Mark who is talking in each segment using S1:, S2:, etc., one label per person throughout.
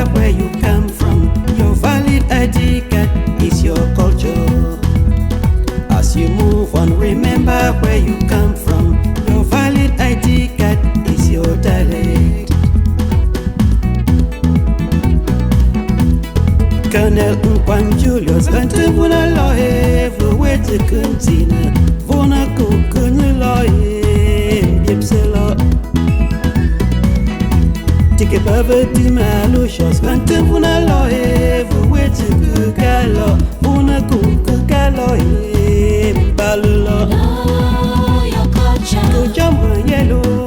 S1: remember where you come from. Your valid ID card is your culture. As you move on, remember where you come from. Your valid ID card is your dialect. Colonel Nkwan Julius Antibuna Lohe, Vuwete Kuntina, Vona Kukunu Lohe, Bipselo. Tike Bavati Malushos, Antibuna Lohe, Vuwete Kukalo, Vona Kukalo, Balulo.
S2: Know your culture.
S1: Kujama Yellow.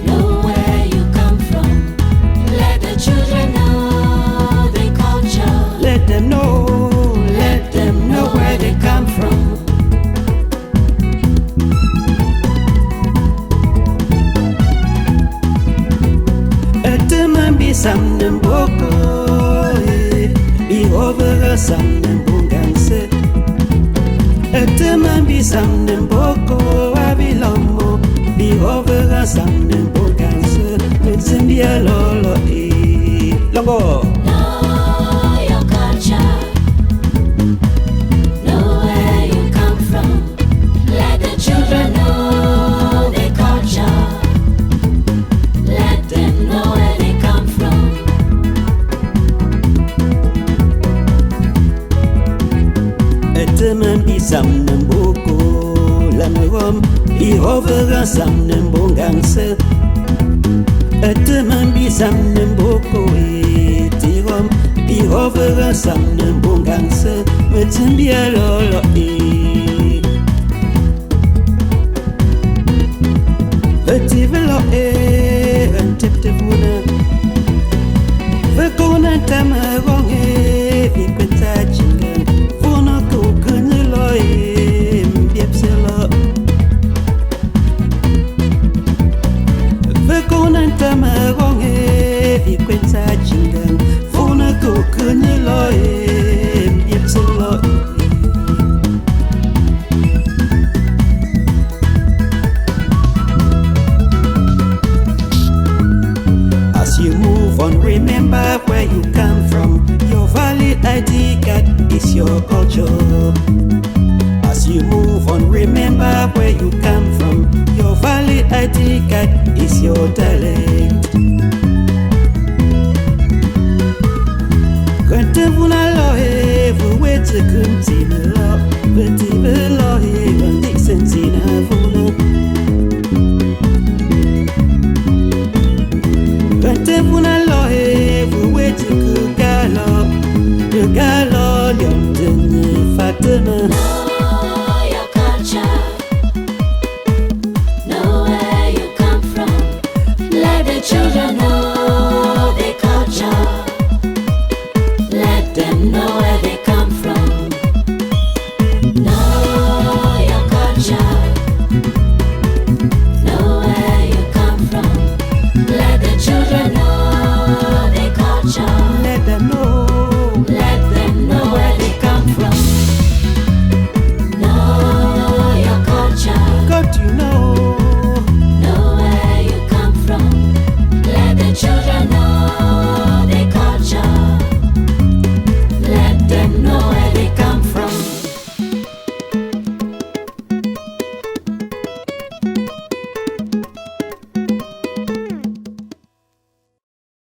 S2: Know where you come from. Let the children know their culture.
S1: Let them know where they come from. Eteman bi samnem boko, bi over samnem bunganse. Eteman bi samnem boko, abilomo, bi over samnem bunganse. Mitsindia lolo longo.
S2: Know your culture. Know where you come from. Let the children know their culture. Let them know where they come from.
S1: Eteman bi samnem boko, lamrom, bi over samnem bunganse. Eteman bi samnem boko tirom, bi over samnem bunganse. Mitsindia lolo Vetivelo antiptivuna. Vekona tamarong vipenta chingan. Vona kukunilo mbiepselo. Vekona tamarong vipenta chingan. Vona kukunilo mbiepselo. As you move on, remember where you come from. Your valid ID card is your culture. As you move on, remember where you come from. Your valid ID card is your dialect.